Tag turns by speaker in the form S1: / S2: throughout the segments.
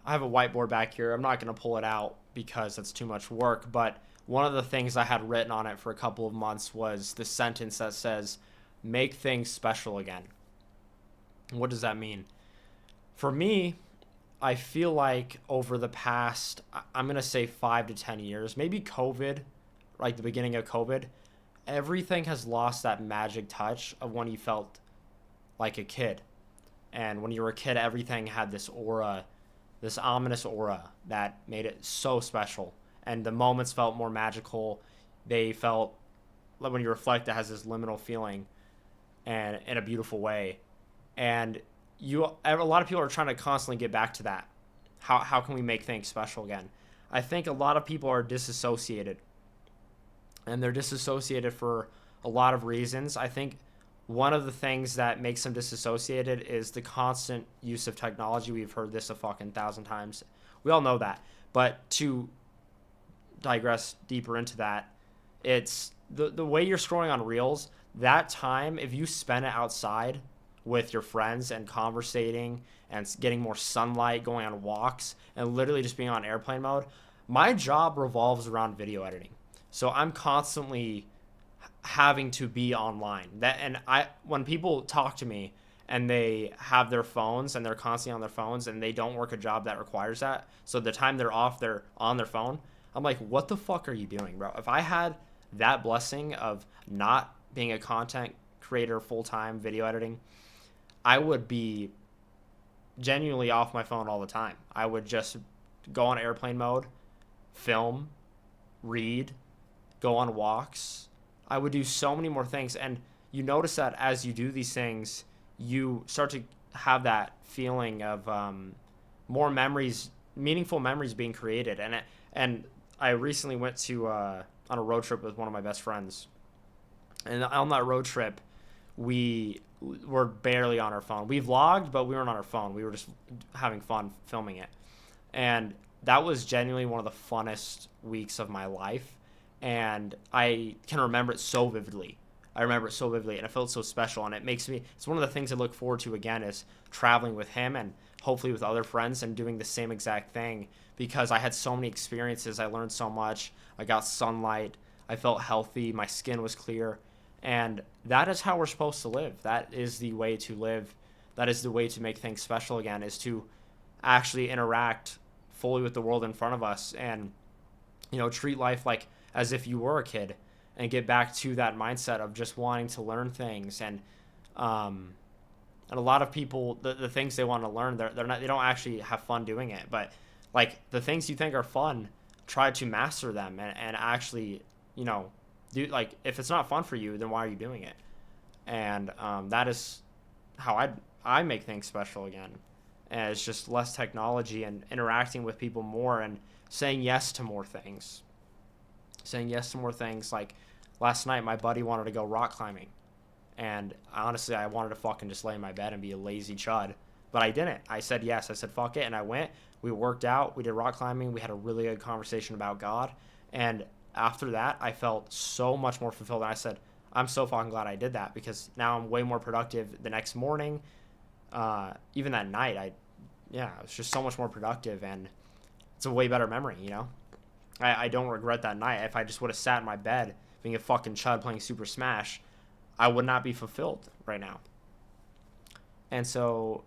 S1: I have a whiteboard back here. I'm not going to pull it out because that's too much work, but one of the things I had written on it for a couple of months was the sentence that says, make things special again. What does that mean? For me, I feel like over the past, I'm going to say 5 to 10 years, maybe COVID, like the beginning of COVID, everything has lost that magic touch of when you felt like a kid. And when you were a kid, everything had this aura, this ominous aura that made it so special. And the moments felt more magical. They felt, like when you reflect, it has this liminal feeling and in a beautiful way. And a lot of people are trying to constantly get back to that. How can we make things special again? I think a lot of people are disassociated. And they're disassociated for a lot of reasons. I think one of the things that makes them disassociated is the constant use of technology. We've heard this a fucking thousand times. We all know that. But to digress deeper into that, it's the way you're scrolling on Reels, that time, if you spend it outside with your friends and conversating and getting more sunlight, going on walks, and literally just being on airplane mode, my job revolves around video editing. So I'm constantly having to be online. When people talk to me and they have their phones and they're constantly on their phones and they don't work a job that requires that, so the time they're off, they're on their phone. I'm like, what the fuck are you doing, bro? If I had that blessing of not being a content creator full-time video editing, I would be genuinely off my phone all the time. I would just go on airplane mode, film, read, go on walks. I would do so many more things. And you notice that as you do these things, you start to have that feeling of more memories, meaningful memories being created. And I recently went to on a road trip with one of my best friends. And on that road trip, we were barely on our phone. We vlogged, but we weren't on our phone. We were just having fun filming it. And that was genuinely one of the funnest weeks of my life. And I can remember it so vividly. And it felt so special. And it's one of the things I look forward to again is traveling with him and hopefully with other friends and doing the same exact thing, because I had so many experiences. I learned so much. I got sunlight. I felt healthy. My skin was clear. And that is how we're supposed to live. That is the way to live. That is the way to make things special again, is to actually interact fully with the world in front of us and, treat life like as if you were a kid and get back to that mindset of just wanting to learn things. And a lot of people, the things they want to learn, they don't actually have fun doing it. But like the things you think are fun, try to master them and actually, do, like, if it's not fun for you, then why are you doing it? And that is how I make things special again. And it's just less technology and interacting with people more and saying yes to more things. Like last night, my buddy wanted to go rock climbing. And honestly, I wanted to fucking just lay in my bed and be a lazy chud. But I didn't. I said yes. I said fuck it. And I went. We worked out. We did rock climbing. We had a really good conversation about God. And after that, I felt so much more fulfilled. And I said, I'm so fucking glad I did that, because now I'm way more productive the next morning. Even that night, it was just so much more productive, and it's a way better memory, I don't regret that night. If I just would have sat in my bed being a fucking chud playing Super Smash, I would not be fulfilled right now. And so,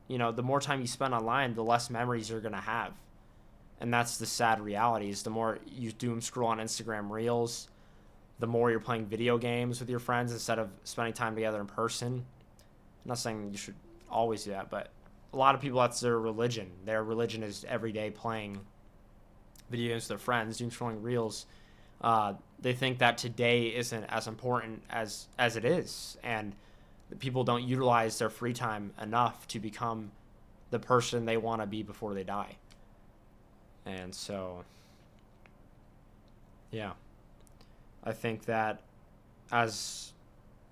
S1: the more time you spend online, the less memories you're going to have. And that's the sad reality, is the more you doom scroll on Instagram Reels, the more you're playing video games with your friends instead of spending time together in person. I'm not saying you should always do that, but a lot of people, that's their religion. Their religion is every day playing video games with their friends, doom scrolling Reels. They think that today isn't as important as it is. And people don't utilize their free time enough to become the person they want to be before they die. And so, yeah, I think that as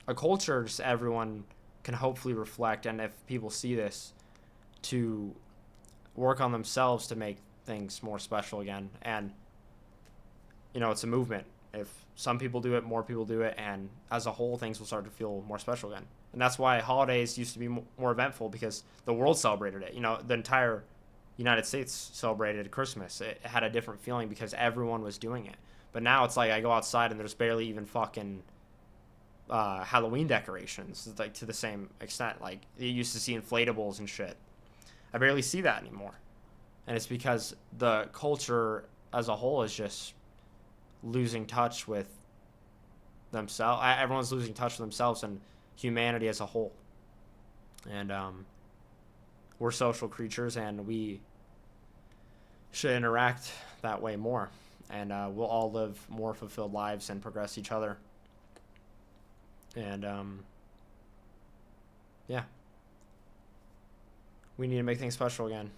S1: a culture, just everyone can hopefully reflect, and if people see this, to work on themselves to make things more special again. And, it's a movement. If some people do it, more people do it, and as a whole, things will start to feel more special again. And that's why holidays used to be more eventful, because the world celebrated it. The entire United States celebrated Christmas. It had a different feeling because everyone was doing it. But now it's like I go outside and there's barely even fucking Halloween decorations. It's like to the same extent. Like you used to see inflatables and shit. I barely see that anymore. And it's because the culture as a whole is just losing touch with themselves. Everyone's losing touch with themselves and humanity as a whole. And we're social creatures, and we should interact that way more. And we'll all live more fulfilled lives and progress each other. And yeah, we need to make things special again.